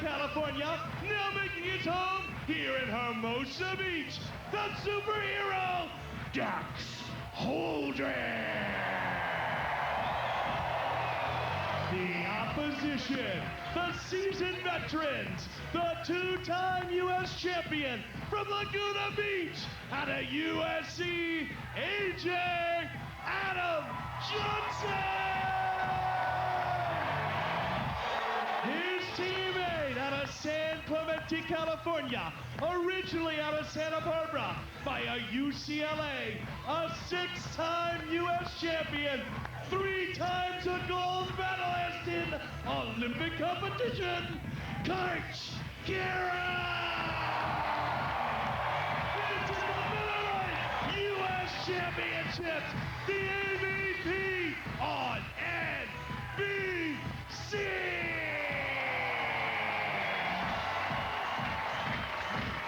California, now making its home here in Hermosa Beach, the superhero, Dax Holdren. The opposition, the seasoned veterans, the two-time U.S. champion from Laguna Beach out of USC, AJ Adam Johnson! His teammate out of San Clemente, California, originally out of Santa Barbara, via UCLA, a six-time U.S. champion, 3 times a gold medalist in Olympic competition, Karch. This is the Miller Lite U.S. Championships, the AVP on NBC.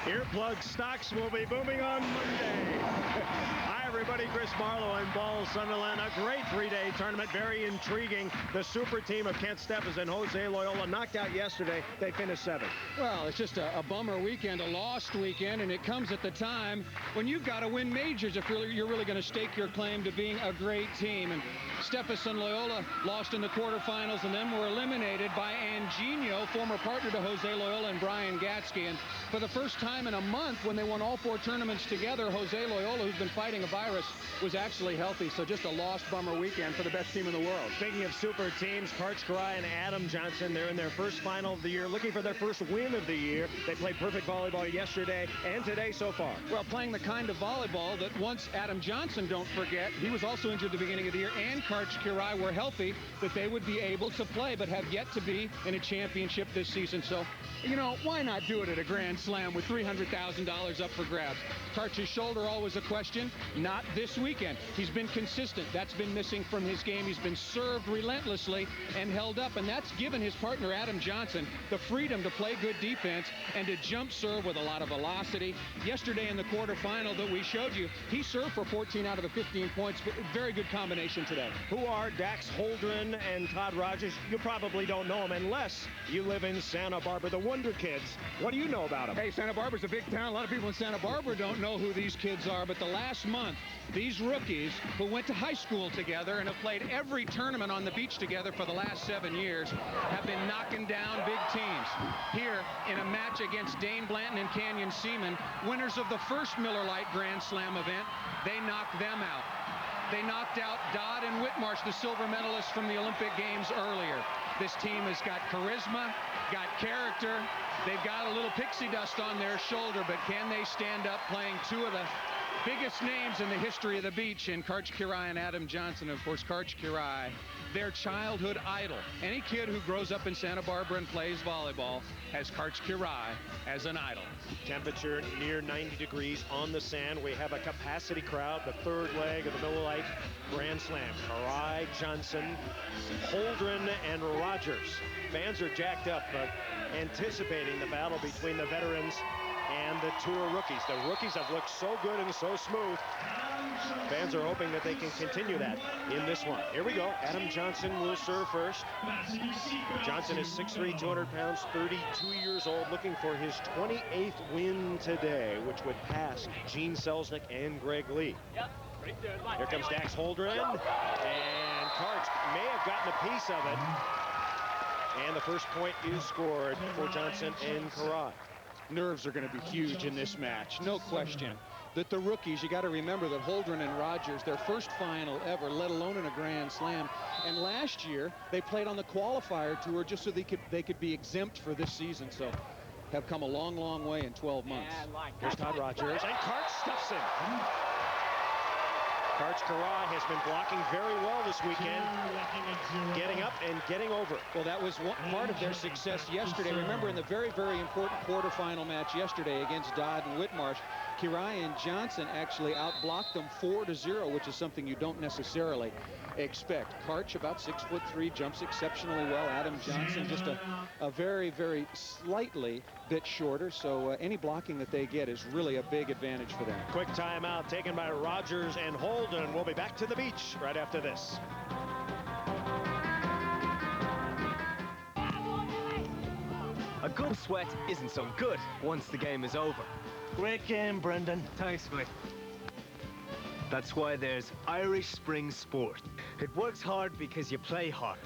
Earplug stocks will be booming on Monday. Hi, everybody. Chris Marlowe in Ball, Sunderland. A great 3-day tournament. Very intriguing. The super team of Kent Steffes and Jose Loyola knocked out yesterday. They finished 7th. Well, it's just a bummer weekend, a lost weekend, and it comes at the time when you've got to win majors if you're really going to stake your claim to being a great team. And Steffes and Loyola lost in the quarterfinals and then were eliminated by Anginio, former partner to Jose Loyola and Brian Gatsky. And for the first time in a month, when they won all 4 tournaments together, Jose Loyola, who's been fighting a virus, was actually healthy. So just a lost bummer weekend for the best team in the world. Speaking of super teams, Karch and Adam Johnson, they're in their first final of the year, looking for their first win of the year. They played perfect volleyball yesterday and today so far. Well, playing the kind of volleyball that once Adam Johnson, don't forget, he was also injured at the beginning of the year, and Karch were healthy, that they would be able to play, but have yet to be in a championship this season. So, you know, why not do it at a Grand Slam with $300,000 up for grabs? Karch's shoulder, always a question. Not this weekend. He's been consistent. That's been missing from his game. He's been served relentlessly and held up, and that's given his partner, Adam Johnson, the freedom to play good defense and to jump serve with a lot of velocity. Yesterday in the quarterfinal that we showed you, he served for 14 out of the 15 points. Very good combination today. Who are Dax Holdren and Todd Rogers? You probably don't know them unless you live in Santa Barbara. The Wonder Kids. What do you know about them? Hey, Santa Barbara's a big town. A lot of people in Santa Barbara don't know who these kids are, but the last month, these rookies who went to high school together and have played every tournament on the beach together for the last 7 years have been knocking down big teams. Here in a match against Dane Blanton and Canyon Seaman, winners of the first Miller Lite Grand Slam event, they knocked them out. They knocked out Todd and Whitmarsh, the silver medalists from the Olympic Games earlier. This team has got charisma, got character. They've got a little pixie dust on their shoulder, but can they stand up playing 2 of the biggest names in the history of the beach in Karch and Adam Johnson? Of course, Karch, their childhood idol. Any kid who grows up in Santa Barbara and plays volleyball has Karch as an idol. Temperature near 90 degrees on the sand. We have a capacity crowd, the 3rd leg of the Miller Lite Grand Slam. Karch, Johnson, Holdren, and Rogers. Fans are jacked up, anticipating the battle between the veterans and the tour rookies. The rookies have looked so good and so smooth. Fans are hoping that they can continue that in this one. Here we go. Adam Johnson will serve first. Johnson is 6'3", 200 pounds, 32 years old, looking for his 28th win today, which would pass Gene Selznick and Greg Lee. Here comes Dax Holdren, and Karch may have gotten a piece of it. And the first point is scored for Johnson and Karch. Nerves are going to be huge in this match, no question. That the rookies, you got to remember that Holdren and Rogers, their first final ever, let alone in a Grand Slam. And last year, they played on the qualifier tour just so they could be exempt for this season. So have come a long, long way in 12 months. Here's Todd Rogers, and Karch stuffs him. Karch has been blocking very well this weekend, getting up and getting over. Well, that was part of their success yesterday. Remember, in the very, very important quarterfinal match yesterday against Todd and Whitmarsh, and Johnson actually outblocked them 4-0, which is something you don't necessarily expect. Karch, about 6'3", jumps exceptionally well. Adam Johnson, just a very, very slightly bit shorter. So any blocking that they get is really a big advantage for them. Quick timeout taken by Rogers and Holdren. We'll be back to the beach right after this. A good sweat isn't so good once the game is over. Great game, Brendan. Thanks, mate. That's why there's Irish Spring Sport. It works hard because you play hard.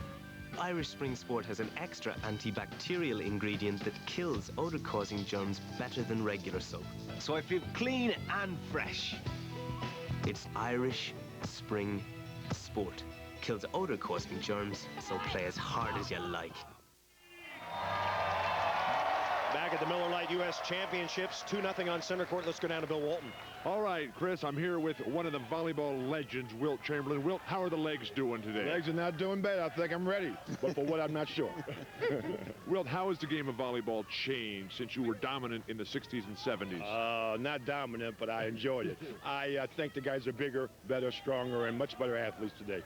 Irish Spring Sport has an extra antibacterial ingredient that kills odor-causing germs better than regular soap. So I feel clean and fresh. It's Irish Spring Sport. Kills odor-causing germs, so play as hard as you like. Back at the Miller Lite U.S. Championships, 2-0 on center court. Let's go down to Bill Walton. All right, Chris, I'm here with one of the volleyball legends, Wilt Chamberlain. Wilt, how are the legs doing today? Legs are not doing bad. I think I'm ready, but for what, I'm not sure. Wilt, how has the game of volleyball changed since you were dominant in the 60s and 70s? Not dominant, but I enjoyed it. I think the guys are bigger, better, stronger, and much better athletes today.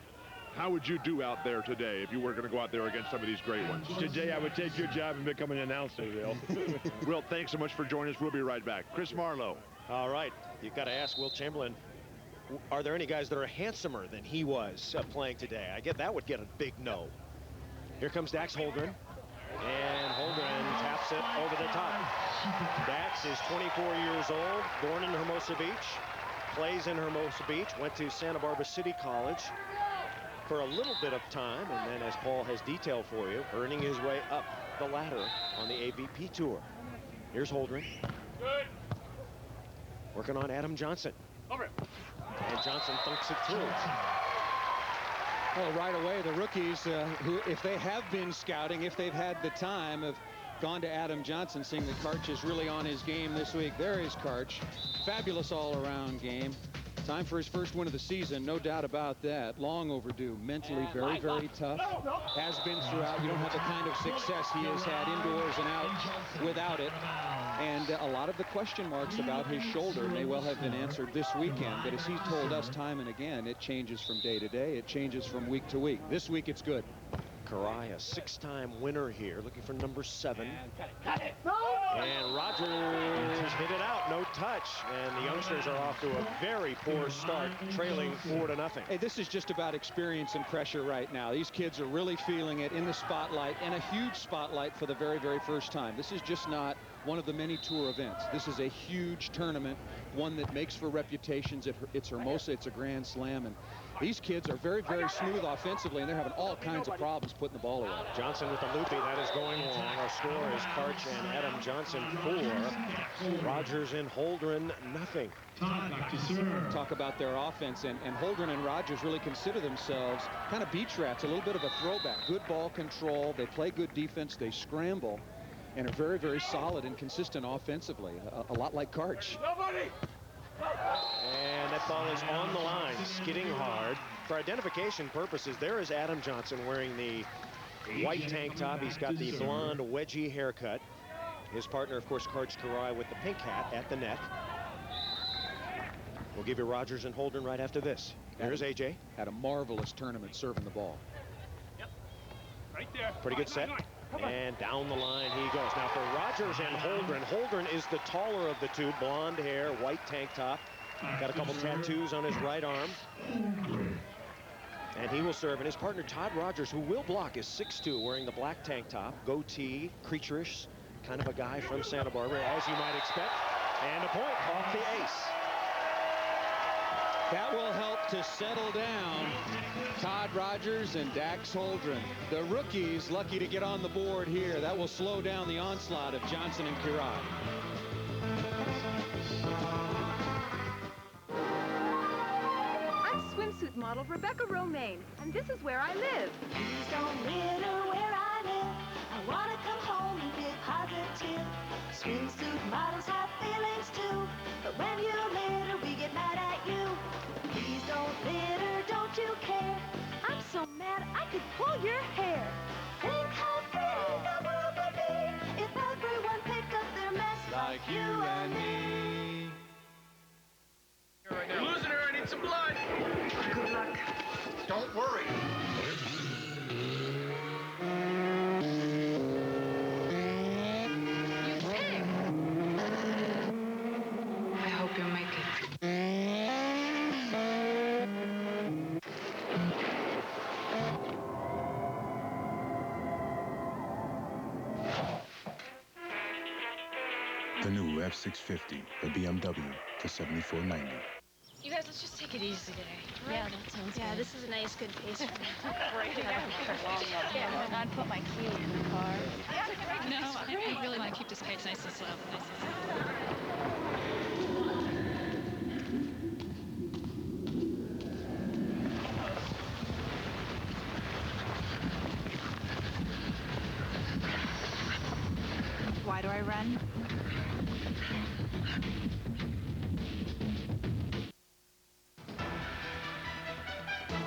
How would you do out there today if you were going to go out there against some of these great ones? Today, I would take your job and become an announcer, Bill. Wilt, thanks so much for joining us. We'll be right back. Chris Marlowe. All right, you've got to ask Wilt Chamberlain, are there any guys that are handsomer than he was playing today? I get that would get a big no. Here comes Dax Holdren, and Holdren taps it over the top. Dax is 24 years old, born in Hermosa Beach, plays in Hermosa Beach, went to Santa Barbara City College for a little bit of time, and then, as Paul has detailed for you, earning his way up the ladder on the AVP tour. Here's Holdren. Good. Working on Adam Johnson. Over. And Johnson thunks it through. Well, right away, the rookies, who, if they have been scouting, if they've had the time, have gone to Adam Johnson, seeing that Karch is really on his game this week. There is Karch. Fabulous all-around game. Time for his first win of the season, no doubt about that. Long overdue. Mentally very, very tough. Has been throughout. You don't have the kind of success he has had indoors and out without it. And a lot of the question marks about his shoulder may well have been answered this weekend. But as he's told us time and again, it changes from day to day. It changes from week to week. This week, it's good. Karch, a 6-time winner here, looking for number 7. And Rogers hit it out, no touch. And the youngsters are off to a very poor start, trailing 4-0. Hey, this is just about experience and pressure right now. These kids are really feeling it in the spotlight, and a huge spotlight for the very, very first time. This is just not one of the many tour events. This is a huge tournament, one that makes for reputations. It's Hermosa, it's a Grand Slam, and these kids are very, very smooth offensively, and they're having all kinds of problems putting the ball away. Johnson with the loopy, that is going long. Our score is Karch and Adam Johnson 4. Rogers and Holdren, nothing. Todd, back to serve. Talk about their offense, and Holdren and Rogers really consider themselves kind of beach rats, a little bit of a throwback. Good ball control, they play good defense, they scramble, and are very, very solid and consistent offensively, a lot like Karch. Nobody! And that ball is on the line, skidding hard. For identification purposes, there is Adam Johnson wearing the white tank top. He's got the blonde wedgie haircut. His partner, of course, Karch Karch with the pink hat at the net. We'll give you Rogers and Holdren right after this. Here's AJ. Had a marvelous tournament serving the ball. Yep. Right there. Pretty good set. And down the line he goes. Now for Rogers and Holdren. Holdren is the taller of the two. Blonde hair, white tank top. Got a couple tattoos on his right arm. And he will serve. And his partner Todd Rogers, who will block, is 6'2", wearing the black tank top, goatee, creaturish, kind of a guy from Santa Barbara, as you might expect. And a point off the ace. That will help to settle down Todd Rogers and Dax Holdren. The rookies lucky to get on the board here. That will slow down the onslaught of Johnson and Karch. I'm swimsuit model Rebecca Romaine, and this is where I live. Please don't litter where I live. I want to come home and be positive. Swimsuit models have feelings too, but when you litter, we get mad at you. Please don't litter, don't you care? I'm so mad I could pull your hair. Think how pretty the world would be if everyone picked up their mess like you and me. You're losing her. I need some blood. Good luck. Don't worry. I hope you'll make it. F650 by BMW for $74.90. You guys, let's just take it easy today. Yeah, that sounds good. Yeah, this is a nice, good pace for now. Right. I'd put my key in the car. No, I really want to keep this pace nice and slow. Why do I run?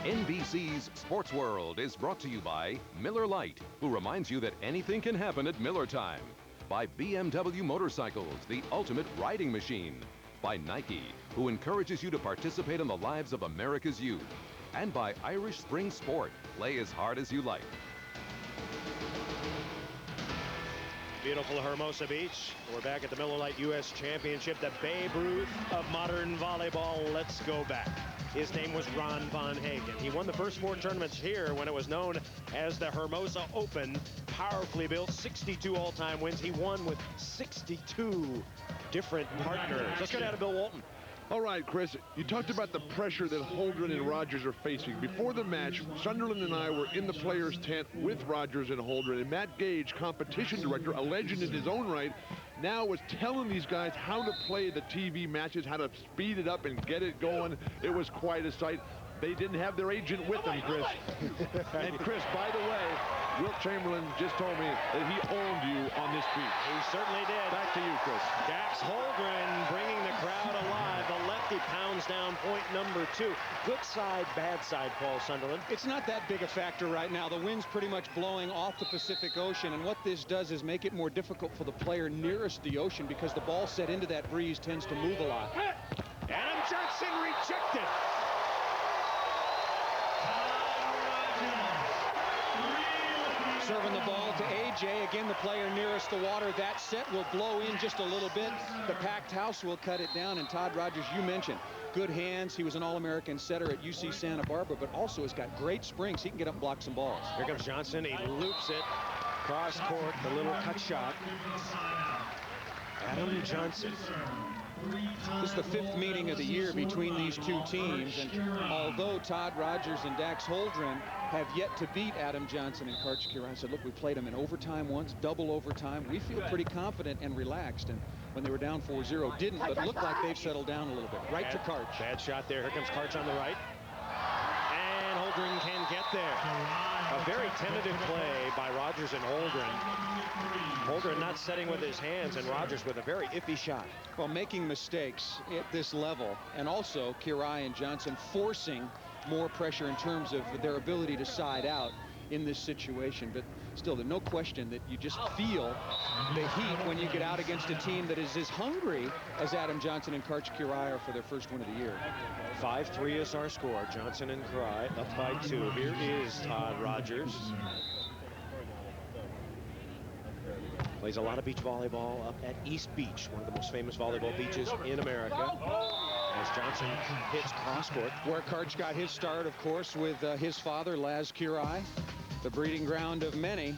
NBC's Sports World is brought to you by Miller Lite, who reminds you that anything can happen at Miller time. By BMW Motorcycles, the ultimate riding machine. By Nike, who encourages you to participate in the lives of America's youth. And by Irish Spring Sport, play as hard as you like. Beautiful Hermosa Beach. We're back at the Miller Lite U.S. Championship, the Babe Ruth of modern volleyball. Let's go back. His name was Ron Von Hagen. He won the first 4 tournaments here when it was known as the Hermosa Open. Powerfully built, 62 all-time wins. He won with 62 different partners. Let's go down to Bill Walton. All right, Chris, you talked about the pressure that Holdren and Rogers are facing. Before the match, Sunderland and I were in the players' tent with Rogers and Holdren, and Matt Gage, competition director, a legend in his own right, now was telling these guys how to play the TV matches, how to speed it up and get it going. It was quite a sight. They didn't have their agent with them, Chris. And Chris, by the way, Wilt Chamberlain just told me that he owned you on this beach. He certainly did. Back to you, Chris. Dax Holdren bringing the crowd alive. The lefty pounds down point number 2. Good side, bad side, Paul Sunderland. It's not that big a factor right now. The wind's pretty much blowing off the Pacific Ocean, and what this does is make it more difficult for the player nearest the ocean because the ball set into that breeze tends to move a lot. Adam Johnson rejected. Serving the ball to AJ. Again, the player nearest the water. That set will blow in just a little bit. The packed house will cut it down. And Todd Rogers, you mentioned, good hands. He was an All-American setter at UC Santa Barbara, but also has got great springs. He can get up and block some balls. Here comes Johnson. He loops it. Cross court, the little cut shot. Adam Johnson. This is the 5th meeting of the year between these two teams, and although Todd Rogers and Dax Holdren have yet to beat Adam Johnson and Karch Kirai, said, look, we played them in overtime once, double overtime. We feel pretty confident and relaxed, and when they were down 4-0, didn't, but looked like they've settled down a little bit. Right to Karch. Bad shot there. Here comes Karch on the right. And Holdren can get there. A very tentative play by Rogers and Holdren. Holdren not setting with his hands, and Rogers with a very iffy shot. Well, making mistakes at this level, and also Kirai and Johnson forcing more pressure in terms of their ability to side out in this situation. But still, there's no question that you just feel the heat when you get out against a team that is as hungry as Adam Johnson and Karch Kirai are for their first win of the year. 5-3 is our score. Johnson and Kirai up by 2. Here is Todd Rogers. Plays a lot of beach volleyball up at East Beach, one of the most famous volleyball beaches in America. As Johnson hits cross court. Where Karch got his start, of course, with his father, Laz Kirai, the breeding ground of many.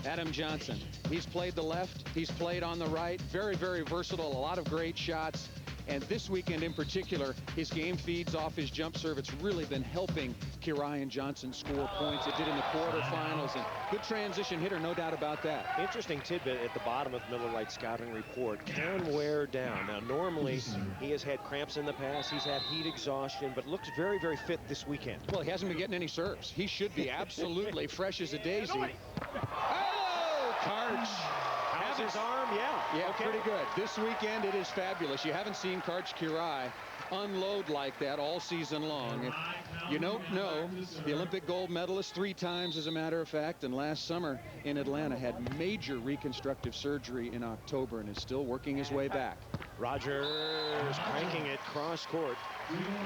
Adam Johnson. He's played the left. He's played on the right. Very, very versatile. A lot of great shots. And this weekend in particular, his game feeds off his jump serve. It's really been helping Kirai and Johnson score points. It did in the quarterfinals. And good transition hitter, no doubt about that. Interesting tidbit at the bottom of Miller Lite scouting report. Can wear down. Now, normally, he has had cramps in the past. He's had heat exhaustion, but looks very, very fit this weekend. Well, he hasn't been getting any serves. He should be absolutely fresh as a daisy. Oh, Karch. How's his arm? Yeah, okay. Pretty good. This weekend, it is fabulous. You haven't seen Karch Kirai unload like that all season long. You don't know, the Olympic gold medalist 3 times, as a matter of fact, and last summer in Atlanta had major reconstructive surgery in October and is still working his way back. Rogers cranking it cross court.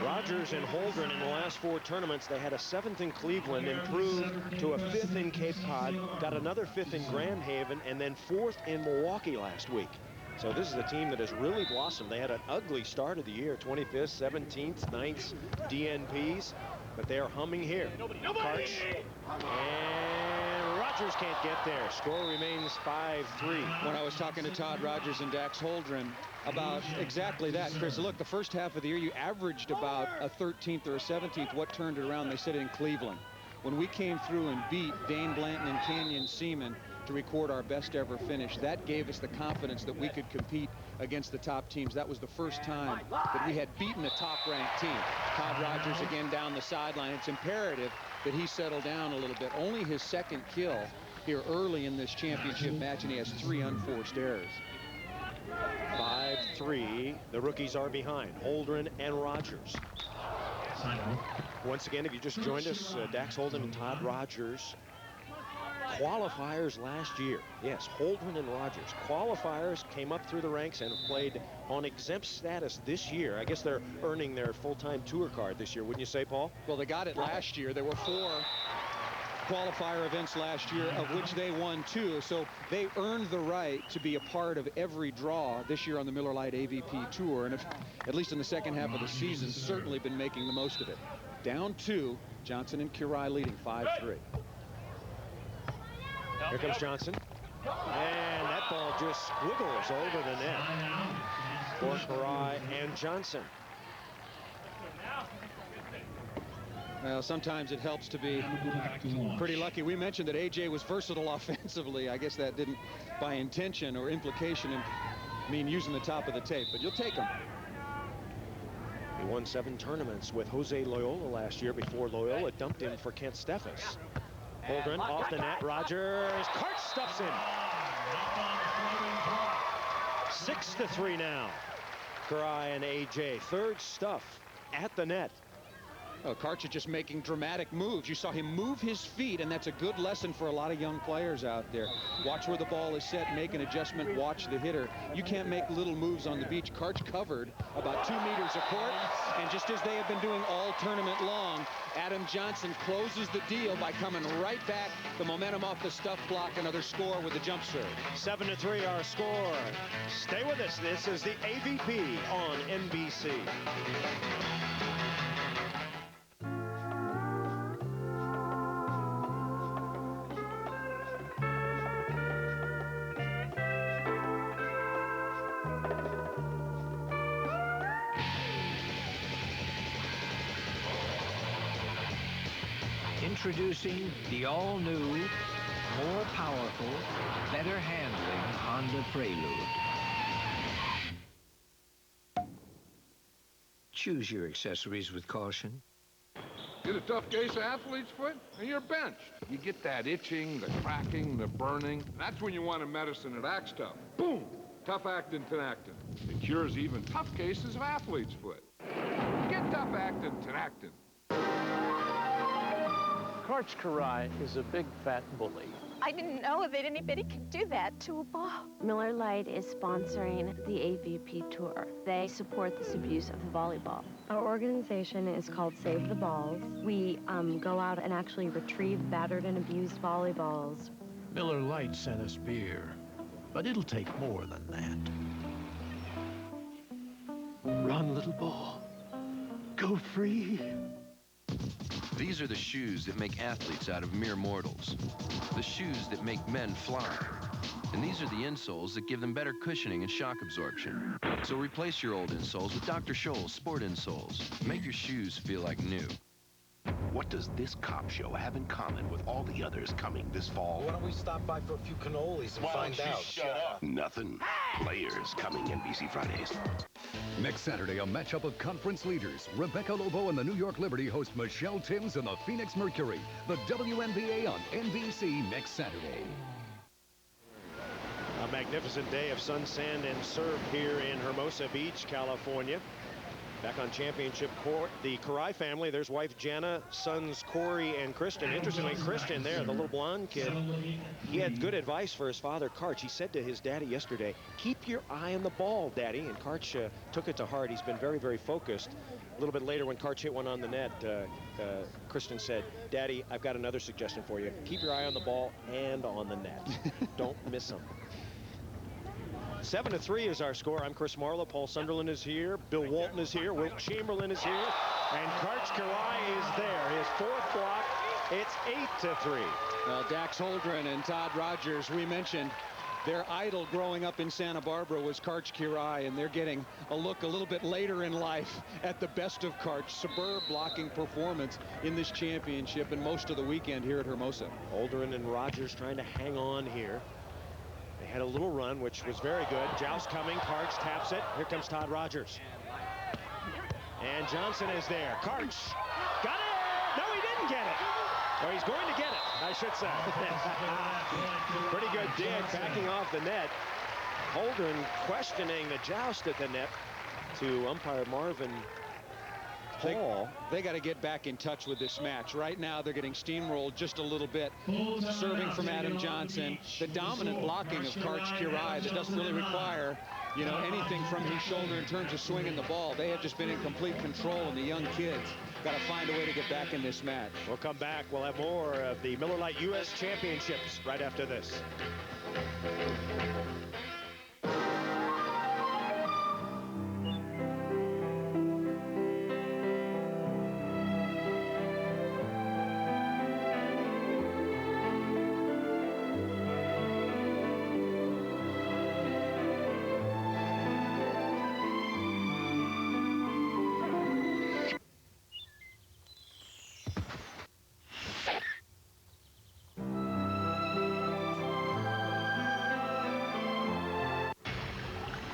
Rogers and Holdren in the last 4 tournaments, they had a 7th in Cleveland, improved to a 5th in Cape Cod, got another 5th in Grand Haven, and then 4th in Milwaukee last week. So this is a team that has really blossomed. They had an ugly start of the year, 25th, 17th, 9th, DNPs. but they are humming here. Karch, and Rogers can't get there. Score remains 5-3. When I was talking to Todd Rogers and Dax Holdren about exactly that, Chris, look, the first half of the year you averaged about a 13th or a 17th. What turned it around? They said in Cleveland. When we came through and beat Dane Blanton and Canyon Seaman to record our best ever finish, that gave us the confidence that we could compete against the top teams. That was the first time that we had beaten a top-ranked team. Todd Rogers again down the sideline. It's imperative that he settle down a little bit. Only his second kill here early in this championship match, and he has 3 unforced errors. 5-3. The rookies are behind. Holdren and Rogers. Once again, if you just joined us, Dax Holdren and Todd Rogers. Qualifiers last year. Yes, Holdren and Rogers. Qualifiers came up through the ranks and have played on exempt status this year. I guess they're earning their full-time tour card this year, wouldn't you say, Paul? Well, they got it last year. There were 4 qualifier events last year, of which they won 2. So they earned the right to be a part of every draw this year on the Miller Lite AVP Tour. And if, at least in the second half of the season, certainly been making the most of it. Down 2, Johnson and Kurai leading 5-3. Here comes Johnson. And that ball just squiggles over the net for Kurai and Johnson. Well, sometimes it helps to be pretty lucky. We mentioned that AJ was versatile offensively. I guess that didn't, by intention or implication, mean using the top of the tape, but you'll take him. He won 7 tournaments with Jose Loyola last year before Loyola dumped him for Kent Steffes. Holdren off the net. Rogers. Karch stuffs in. 6-3 now. Kurai and AJ. Third stuff at the net. Oh, Karch is just making dramatic moves. You saw him move his feet, and that's a good lesson for a lot of young players out there. Watch where the ball is set, make an adjustment, watch the hitter. You can't make little moves on the beach. Karch covered about 2 meters of court, and just as they have been doing all tournament long, Adam Johnson closes the deal by coming right back. The momentum off the stuff block, another score with the jump serve. 7-3 our score. Stay with us. This is the AVP on NBC. Introducing the all-new, more powerful, better handling Honda Prelude. Choose your accessories with caution. Get a tough case of athlete's foot, and you're benched. You get that itching, the cracking, the burning. That's when you want a medicine that acts tough. Boom! Tough Actin Tenactin. It cures even tough cases of athlete's foot. Get Tough Actin Tenactin. Karch Kurai is a big fat bully. I didn't know that anybody could do that to a ball. Miller Lite is sponsoring the AVP Tour. They support this abuse of the volleyball. Our organization is called Save the Balls. We go out and actually retrieve battered and abused volleyballs. Miller Lite sent us beer, but it'll take more than that. Run, little ball. Go free. These are the shoes that make athletes out of mere mortals. The shoes that make men fly. And these are the insoles that give them better cushioning and shock absorption. So replace your old insoles with Dr. Scholl's Sport Insoles. Make your shoes feel like new. What does this cop show have in common with all the others coming this fall? Why don't we stop by for a few cannolis and find out? Shut up. Nothing. Players coming NBC Fridays. Next Saturday, a matchup of conference leaders. Rebecca Lobo and the New York Liberty host Michelle Timms and the Phoenix Mercury. The WNBA on NBC next Saturday. A magnificent day of sun, sand, and surf here in Hermosa Beach, California. Back on championship court, the Kurai family. There's wife Jana, sons Corey and Christian. Interestingly, Christian there, the little blonde kid, he had good advice for his father, Karch. He said to his daddy yesterday, keep your eye on the ball, Daddy. And Karch took it to heart. He's been very, very focused. A little bit later when Karch hit one on the net, Christian said, Daddy, I've got another suggestion for you. Keep your eye on the ball and on the net. Don't miss them. 7-3 is our score. I'm Chris Marlowe. Paul Sunderland is here. Bill Walton is here. Wilt Chamberlain is here. And Karch is there. His fourth block. It's 8-3. Well, Dax Holdren and Todd Rogers, we mentioned their idol growing up in Santa Barbara was Karch, and they're getting a look a little bit later in life at the best of Karch. Superb blocking performance in this championship and most of the weekend here at Hermosa. Holdren and Rogers trying to hang on here. They had a little run, which was very good. Joust coming. Karch taps it. Here comes Todd Rogers. And Johnson is there. Karch got it. No, he didn't get it. Or he's going to get it, I should say. Pretty good dig, backing off the net. Holdren questioning the joust at the net to umpire Marvin Hall. They got to get back in touch with this match. Right now, they're getting steamrolled just a little bit. Serving from Adam Johnson. The dominant blocking of Karch that doesn't really require, you know, anything from his shoulder in terms of swinging the ball. They have just been in complete control, and the young kids got to find a way to get back in this match. We'll come back. We'll have more of the Miller Lite U.S. Championships right after this.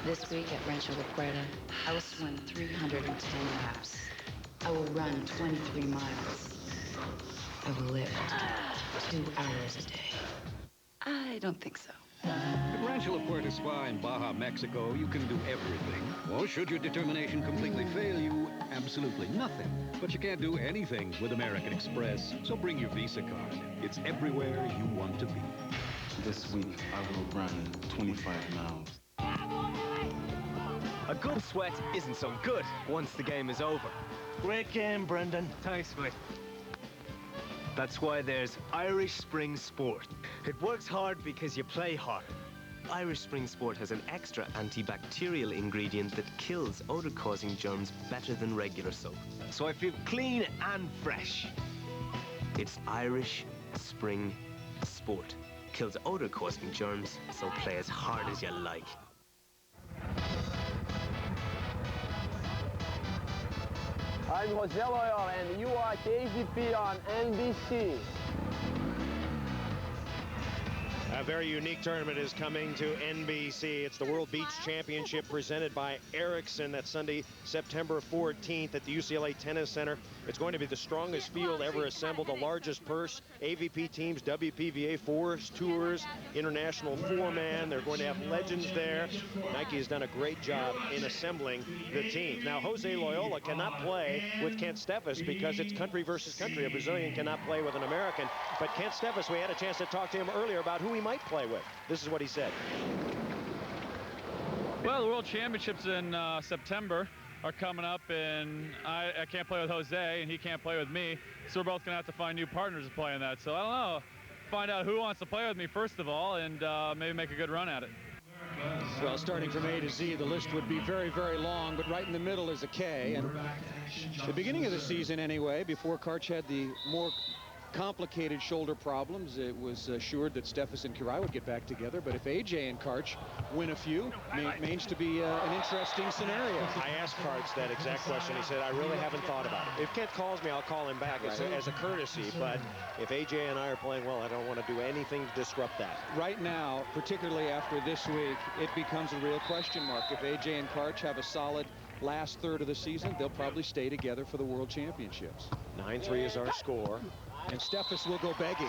This week at Rancho La Puerta, I will swim 310 laps. I will run 23 miles. I will lift 2 hours a day. I don't think so. At Rancho La Puerta Spa in Baja, Mexico, you can do everything. Or should your determination completely fail you, absolutely nothing. But you can't do anything with American Express, so bring your Visa card. It's everywhere you want to be. This week, I will run 25 miles. A good sweat isn't so good once the game is over. Great game, Brendan. Thanks, mate. That's why there's Irish Spring Sport. It works hard because you play hard. Irish Spring Sport has an extra antibacterial ingredient that kills odor-causing germs better than regular soap. So I feel clean and fresh. It's Irish Spring Sport. Kills odor-causing germs, so play as hard as you like. I'm Jose Loyal, and you watch AVP on NBC. A very unique tournament is coming to NBC. It's the World Beach Championship presented by Ericsson. That's Sunday, September 14th at the UCLA Tennis Center. It's going to be the strongest field ever assembled, the largest purse, AVP teams, WPVA, fours, tours, international four-man. They're going to have legends there. Nike has done a great job in assembling the team. Now, Jose Loyola cannot play with Kent Steffes because it's country versus country. A Brazilian cannot play with an American. But Kent Steffes, we had a chance to talk to him earlier about who he might play with. This is what he said. Well, the World Championships in September are coming up, and I can't play with Jose, and he can't play with me, so we're both going to have to find new partners to play in that. So I don't know. Find out who wants to play with me first of all, and maybe make a good run at it. Well, starting from A to Z, the list would be very, very long, but right in the middle is a K. And the beginning of the season, anyway, before Karch had the more complicated shoulder problems, it was assured that Steffes and Kirai would get back together. But if AJ and Karch win a few, means to be an interesting scenario. I asked Karch that exact question. He said, I really haven't thought about it. If Kent calls me, I'll call him back as a courtesy. But if AJ and I are playing well, I don't want to do anything to disrupt that. Right now, particularly after this week, it becomes a real question mark. If AJ and Karch have a solid last third of the season, they'll probably stay together for the World Championships. 9-3 is our score. And Steffes will go begging,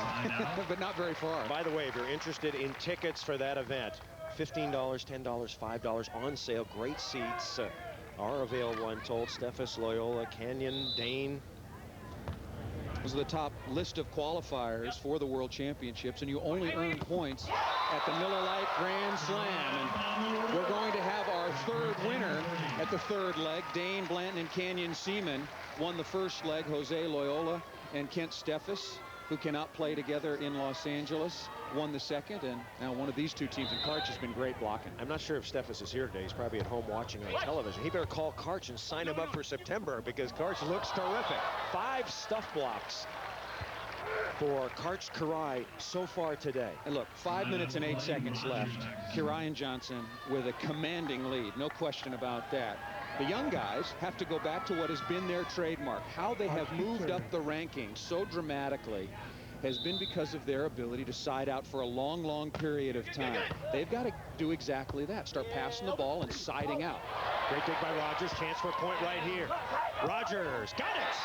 but not very far. By the way, if you're interested in tickets for that event, $15, $10, $5 on sale. Great seats are available, I'm told. Steffes, Loyola, Canyon, Dane. Those are the top list of qualifiers for the World Championships, and you only earn points at the Miller Lite Grand Slam. And we're going to have our third winner at the third leg. Dane, Blanton, and Canyon Seaman won the first leg. Jose Loyola and Kent Steffes who cannot play together in Los Angeles, won the second, and now one of these two teams, and Karch has been great blocking. I'm not sure if Steffes is here today. He's probably at home watching on television. He better call Karch and sign him up for September, because Karch looks terrific. 5 stuff blocks for Karch Karai so far today. And look, 5 minutes and 8 seconds left. Karai and Johnson with a commanding lead, no question about that. The young guys have to go back to what has been their trademark. How they have moved up the rankings so dramatically has been because of their ability to side out for a long, long period of time. They've got to do exactly that. Start passing the ball and siding out. Great dig by Rogers. Chance for a point right here. Rogers got it.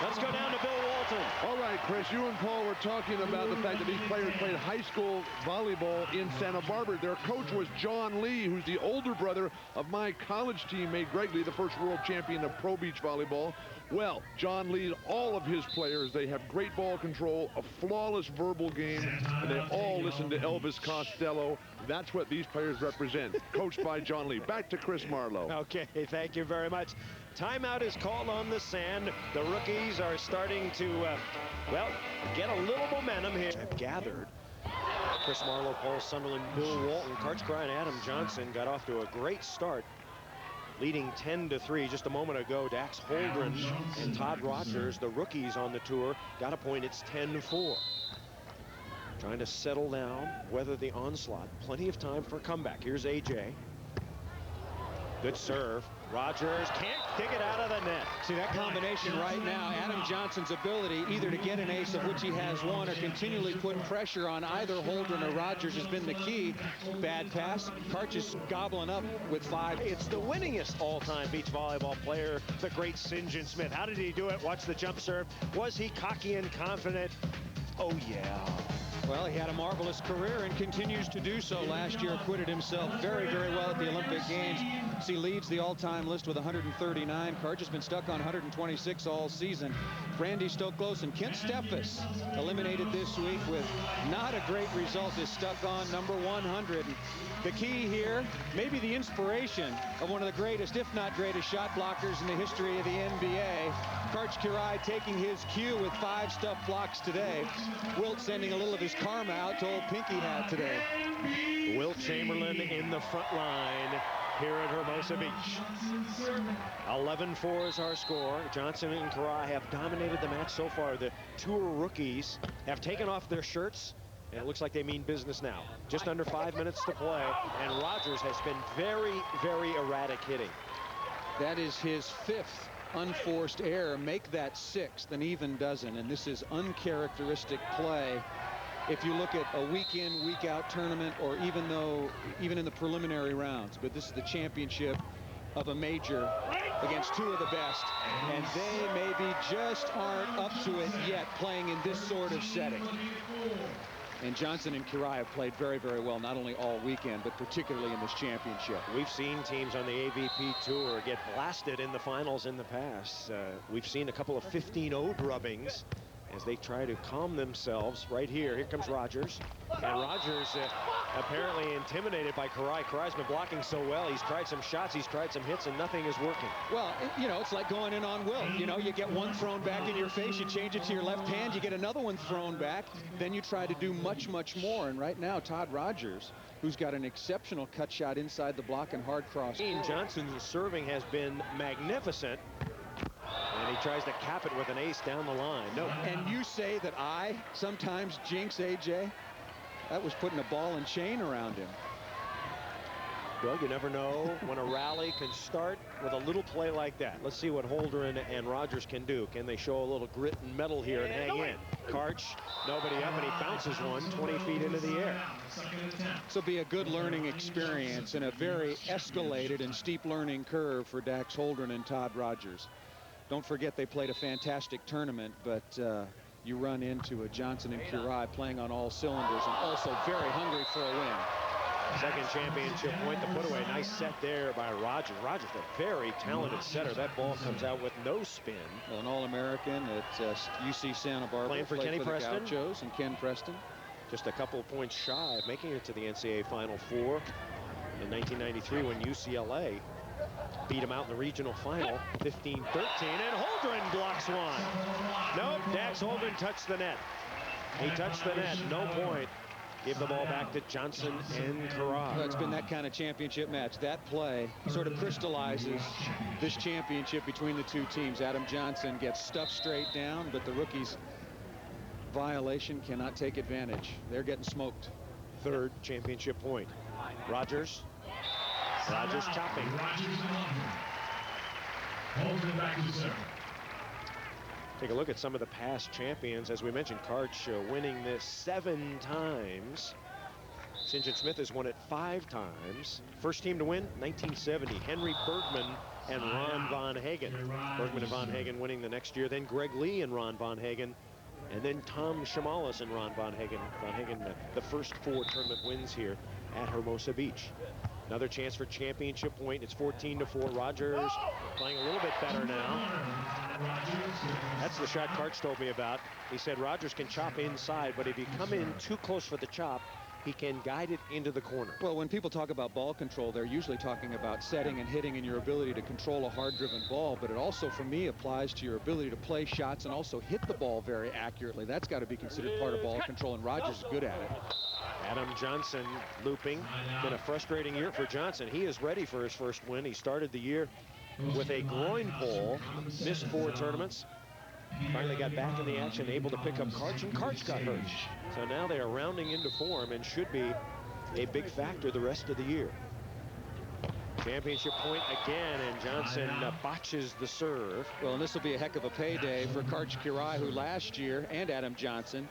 Let's go down to Bill Walton. All right, Chris, you and Paul were talking about the fact that these players played high school volleyball in Santa Barbara. Their coach was John Lee, who's the older brother of my college teammate, Greg Lee, the first world champion of pro beach volleyball. Well, John Lee, all of his players, they have great ball control, a flawless verbal game, and they all listen to Elvis Costello. That's what these players represent, coached by John Lee. Back to Chris Marlowe. Okay, thank you very much. Timeout is called on the sand. The rookies are starting to, well, get a little momentum here. Have gathered. Chris Marlowe, Paul Sunderland, Bill Walton, Karch Karai, and Adam Johnson got off to a great start, leading 10-3 just a moment ago. Dax Holdren and Todd Rogers, the rookies on the tour, got a point. It's 10-4. Trying to settle down, weather the onslaught. Plenty of time for a comeback. Here's AJ. Good serve. Rogers can't dig it out of the net. See that combination right now, Adam Johnson's ability either to get an ace, of which he has one, or continually put pressure on either Holdren or Rogers has been the key. Bad pass. Karch is gobbling up with 5. It's the winningest all-time beach volleyball player, the great St. John Smith. How did he do it? Watch the jump serve. Was he cocky and confident? Oh, yeah. Well, he had a marvelous career and continues to do so. Last year acquitted himself very, very well at the Olympic Games. He leads the all-time list with 139. Karch has been stuck on 126 all season. Brandy still close, and Kent Steffes, eliminated this week with not a great result, is stuck on number 100. And the key here, maybe the inspiration of one of the greatest, if not greatest, shot blockers in the history of the NBA. Karch Karai taking his cue with 5 stuff blocks today. Wilt sending a little of his karma out to old Pinky Hat today. Wilt Chamberlain in the front line here at Hermosa Beach. 11-4 is our score. Johnson and Karai have dominated the match so far. The tour rookies have taken off their shirts, and it looks like they mean business now. Just under 5 minutes to play, and Rogers has been very, very erratic hitting. That is his 5th unforced error. Make that 6th, an even dozen, and this is uncharacteristic play. If you look at a week-in, week-out tournament, or even in the preliminary rounds, but this is the championship of a major against 2 of the best, and they maybe just aren't up to it yet playing in this sort of setting. And Johnson and Karai have played very, very well, not only all weekend, but particularly in this championship. We've seen teams on the AVP Tour get blasted in the finals in the past. We've seen a couple of 15-0 drubbings as they try to calm themselves. Right here, here comes Rogers. And Rogers apparently intimidated by Karai. Karai's been blocking so well. He's tried some shots, he's tried some hits, and nothing is working. Well, you know, it's like going in on Wilt. You know, you get one thrown back in your face, you change it to your left hand, you get another one thrown back, then you try to do much, much more. And right now, Todd Rogers, who's got an exceptional cut shot inside the block and hard cross. Johnson's serving has been magnificent. And he tries to cap it with an ace down the line. No. And you say that I sometimes jinx AJ? That was putting a ball and chain around him. Well, you never know when a rally can start with a little play like that. Let's see what Holdren and Rogers can do. Can they show a little grit and metal here and hang in? Karch, nobody up, and he bounces one 20 feet into the air. This will be a good learning experience and a very escalated and steep learning curve for Dax Holdren and Todd Rogers. Don't forget they played a fantastic tournament, but you run into a Johnson and Karai playing on all cylinders and also very hungry for a win. Second championship point, the put away. Nice set there by Rogers. Rogers, a very talented setter. That ball comes out with no spin. Well, an All-American at UC Santa Barbara. Playing for Kenny Preston. Gauchos and Ken Preston. Just a couple of points shy of making it to the NCAA Final Four in 1993 when UCLA beat him out in the regional final, 15-13, and Holdren blocks one. Nope, Dax Holdren touched the net. He touched the net, no point. Give the ball back to Johnson and Karch. Well, it's been that kind of championship match. That play sort of crystallizes this championship between the two teams. Adam Johnson gets stuffed straight down, but the rookie's violation cannot take advantage. They're getting smoked. Third championship point. Rogers chopping. Holdren back to serve. Take a look at some of the past champions. As we mentioned, Karch winning this 7 times. St. John Smith has won it 5 times. First team to win, 1970. Henry Bergman and Ron Von Hagen. Bergman and Von Hagen winning the next year. Then Greg Lee and Ron Von Hagen. And then Tom Shamalis and Ron Von Hagen. Von Hagen, the first 4 tournament wins here at Hermosa Beach. Another chance for championship point. It's 14-4. Rogers playing a little bit better now. That's the shot Karch told me about. He said Rogers can chop inside, but if you come in too close for the chop, he can guide it into the corner. Well, when people talk about ball control, they're usually talking about setting and hitting and your ability to control a hard-driven ball, but it also, for me, applies to your ability to play shots and also hit the ball very accurately. That's got to be considered part of ball control, and Rogers is good at it. Adam Johnson looping. Been a frustrating year for Johnson. He is ready for his first win. He started the year with a groin pull, missed 4 tournaments. Finally got back in the action, able to pick up Karch, and Karch got hurt. So now they are rounding into form and should be a big factor the rest of the year. Championship point again, and Johnson botches the serve. Well, and this will be a heck of a payday for Karch Kirai, who last year, and Adam Johnson,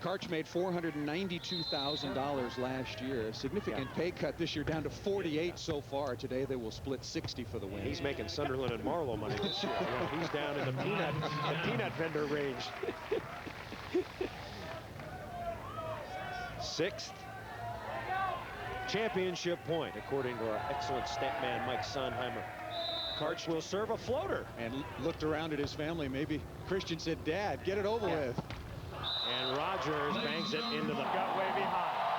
Karch made $492,000 last year. A significant pay cut this year, down to 48 so far. Today they will split 60 for the win. He's making Sunderland and Marlowe money this year. Yeah, he's down in the peanut vendor range. 6th championship point, according to our excellent stat man Mike Sondheimer. Karch will serve a floater. And looked around at his family. Maybe Christian said, "Dad, get it over with." And Rogers bangs it into the gut way behind.